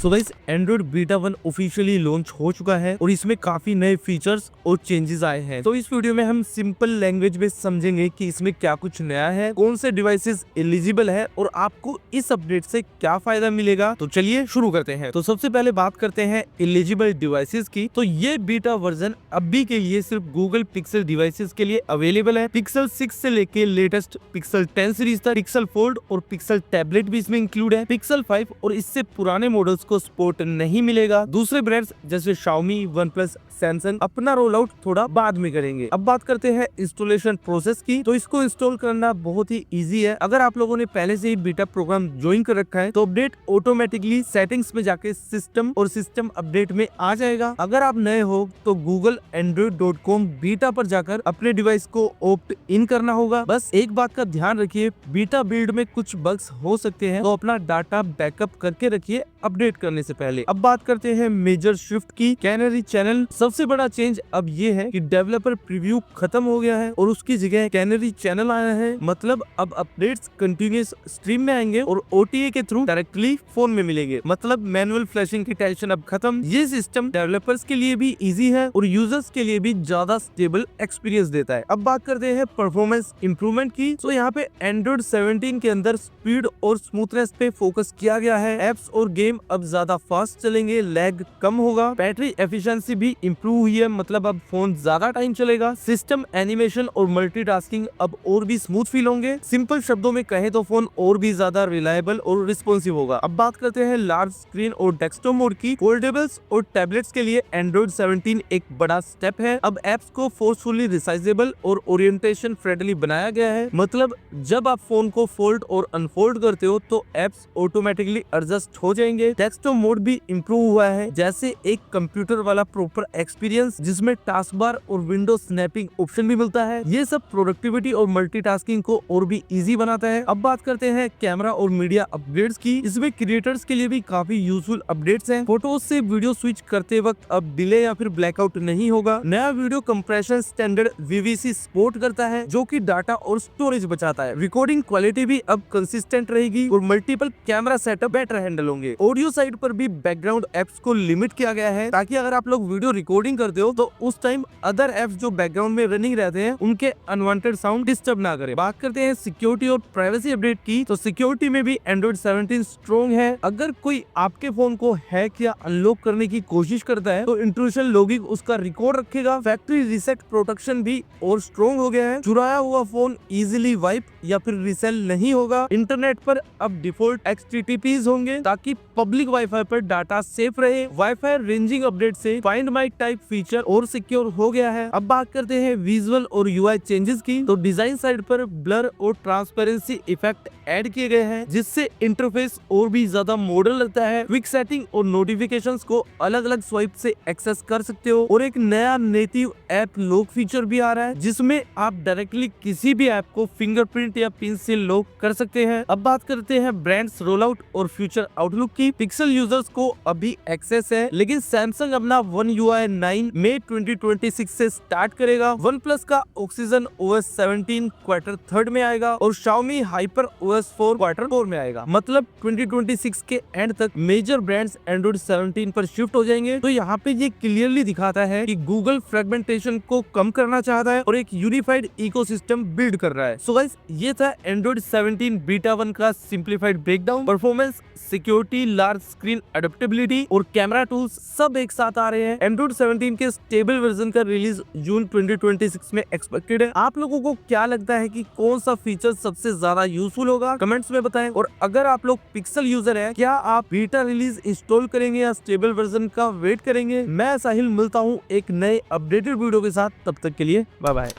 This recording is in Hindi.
So guys Android beta 1 officially launch हो चुका है और इसमें काफी नए फीचर्स और चेंजेस आए हैं। तो इस वीडियो में हम सिंपल लैंग्वेज में समझेंगे कि इसमें क्या कुछ नया है, कौन से डिवाइसेस एलिजिबल है और आपको इस अपडेट से क्या फायदा मिलेगा। तो चलिए शुरू करते हैं। तो सबसे पहले बात करते हैं एलिजिबल डिवाइसेस की। तो ये बीटा वर्जन अभी के लिए सिर्फ गूगल पिक्सल डिवाइसेस के लिए अवेलेबल है। पिक्सल 6 से लेके लेटेस्ट पिक्सल 10 सीरीज तक, पिक्सल फोल्ड और पिक्सल टैबलेट भी इसमें इंक्लूड है। पिक्सल 5 और इससे पुराने मॉडल्स को सपोर्ट नहीं मिलेगा। दूसरे ब्रांड्स जैसे Xiaomi, OnePlus, सैमसंग अपना रोल आउट थोड़ा बाद में करेंगे। अब बात करते हैं इंस्टॉलेशन प्रोसेस की। तो इसको इंस्टॉल करना बहुत ही इजी है। अगर आप लोगों ने पहले से ही बीटा प्रोग्राम ज्वाइन कर रखा है तो अपडेट ऑटोमेटिकली सेटिंग्स में जाके सिस्टम और सिस्टम अपडेट में आ जाएगा। अगर आप नए हो तो गूगल android.com बीटा पर जाकर अपने डिवाइस को ऑप्ट इन करना होगा। बस एक बात का ध्यान रखिए, बीटा बिल्ड में कुछ बग्स हो सकते हैं तो अपना डाटा बैकअप करके रखिए अपडेट करने से पहले। अब बात करते हैं मेजर शिफ्ट की। कैनरी चैनल सबसे बड़ा चेंज अब ये है कि डेवलपर प्रीव्यू खत्म हो गया है और उसकी जगह कैनरी चैनल आया है। मतलब अब अपडेट्स कंटिन्यूस स्ट्रीम में आएंगे और OTA के थ्रू डायरेक्टली फोन में मिलेंगे। मतलब मैनुअल फ्लैशिंग की टेंशन अब खत्म। ये सिस्टम डेवलपर्स के लिए भी इजी है और यूजर्स के लिए भी ज्यादा स्टेबल एक्सपीरियंस देता है। अब बात करते हैं परफॉर्मेंस इंप्रूवमेंट की। तो यहाँ पे एंड्रॉइड 17 के अंदर स्पीड और स्मूथनेस पे फोकस किया गया है। एप्स और गेम अब ज्यादा फास्ट चलेंगे, लैग कम होगा। बैटरी एफिशिएंसी भी इंप्रूव हुई है, मतलब अब फोन ज्यादा टाइम चलेगा। सिस्टम एनिमेशन और मल्टीटास्किंग अब और भी स्मूथ फील होंगे। सिंपल शब्दों में कहें तो फोन और भी ज्यादा रिलायबल और रिस्पॉन्सिव होगा। अब बात करते हैं लार्ज स्क्रीन और डेस्कटॉप मोड की। फोल्डेबल्स और टैबलेट्स के लिए एंड्रॉइड 17 एक बड़ा स्टेप है। अब एप्स को फोर्सफुली रिसाइजेबल और ओरिएंटेशन फ्रेंडली बनाया गया है। मतलब जब आप फोन को फोल्ड और अनफोल्ड करते हो तो एप्स ऑटोमेटिकली एडजस्ट हो जाएंगे। डेस्कटॉप मोड भी इंप्रूव हुआ है, जैसे एक कंप्यूटर वाला प्रॉपर एक्सपीरियंस जिसमें टास्क बार और विंडो स्नैपिंग ऑप्शन भी मिलता है। ये सब प्रोडक्टिविटी और मल्टीटास्किंग को और भी इजी बनाता है। अब बात करते हैं कैमरा और मीडिया अपग्रेड्स की। इसमें क्रिएटर्स के लिए भी काफी यूजफुल अपडेट्स हैं। फोटोज से वीडियो स्विच करते वक्त अब डिले या फिर ब्लैकआउट नहीं होगा। नया video compression standard VVC support करता है जो कि डाटा और स्टोरेज बचाता है। रिकॉर्डिंग क्वालिटी भी अब कंसिस्टेंट रहेगी और multiple camera setup better handle होंगे। ऑडियो साइड पर भी बैकग्राउंड एप्स को लिमिट किया गया है ताकि अगर आप लोग वीडियो रिकॉर्डिंग करते हो तो उस टाइम अदर एप्स जो बैकग्राउंड में रनिंग रहते हैं उनके अनवांटेड साउंड डिस्टर्ब ना करे। बात करते हैं सिक्योरिटी और प्राइवेसी अपडेट की। तो सिक्योरिटी में भी एंड्रॉइड 17 स्ट्रॉन्ग है। अगर कोई आपके फोन को हैक या अनलॉक करने की कोशिश करता है तो इंट्रूशन लॉगिंग उसका रिकॉर्ड रखेगा। फैक्ट्री रीसेट प्रोटेक्शन भी और स्ट्रॉन्ग हो गया है। चुराया हुआ फोन इजीली वाइप या फिर रीसेल नहीं होगा। इंटरनेट पर अब डिफॉल्ट XTTPs होंगे ताकि पब्लिक वाईफाई पर डाटा सेफ रहे। वाईफाई रेंजिंग अपडेट से फाइंड माई टाइप फीचर और सिक्योर हो गया है। अब बात करते हैं विजुअल और UI चेंजेस की। तो डिजाइन साइड पर ब्लर और ट्रांसपेरेंसी इफेक्ट ऐड किए गए हैं जिससे इंटरफेस और भी ज्यादा मॉडर्न लगता है। क्विक सेटिंग और नोटिफिकेशंस को अलग अलग स्वाइप से एक्सेस कर सकते हो और एक नया नेटिव ऐप लॉक फीचर भी आ रहा है जिसमें आप डायरेक्टली किसी भी ऐप को फिंगरप्रिंट या पिन से लॉक कर सकते हैं। अब बात करते हैं ब्रांड्स रोल आउट और फ्यूचर आउटलुक की। पिक्सल यूजर्स को अभी एक्सेस है लेकिन सैमसंग अपना One UI 9 मई 2026 से स्टार्ट करेगा। OnePlus का Oxygen OS 17 क्वार्टर 3 में आएगा और Xiaomi Hyper OS 4 क्वार्टर 4 में आएगा। मतलब 2026 के एंड तक मेजर ब्रांड्स एंड्रॉइड 17 पर शिफ्ट हो जाएंगे। तो यहाँ पे ये क्लियरली दिखाता है कि गूगल फ्रेगमेंटेशन को कम करना चाहता है और एक यूनिफाइड इकोसिस्टम बिल्ड कर रहा है। सो गाइस ये था एंड्रॉइड 17 बीटा 1 का simplified breakdown. Performance, security, large screen adaptability और कैमरा टूल्स सब एक साथ आ रहे हैं। एंड्रॉइड 17 के स्टेबल वर्जन का रिलीज जून 2026 में एक्सपेक्टेड है। आप लोगों को क्या लगता है कि कौन सा फीचर सबसे ज्यादा यूजफुल होगा, कमेंट्स में बताएं। और अगर आप लोग पिक्सल यूजर हैं, क्या आप बीटा रिलीज इंस्टॉल करेंगे या स्टेबल वर्जन का वेट करेंगे? मैं साहिल मिलता हूँ एक नए अपडेटेड वीडियो के साथ, तब तक के लिए बाय बाय।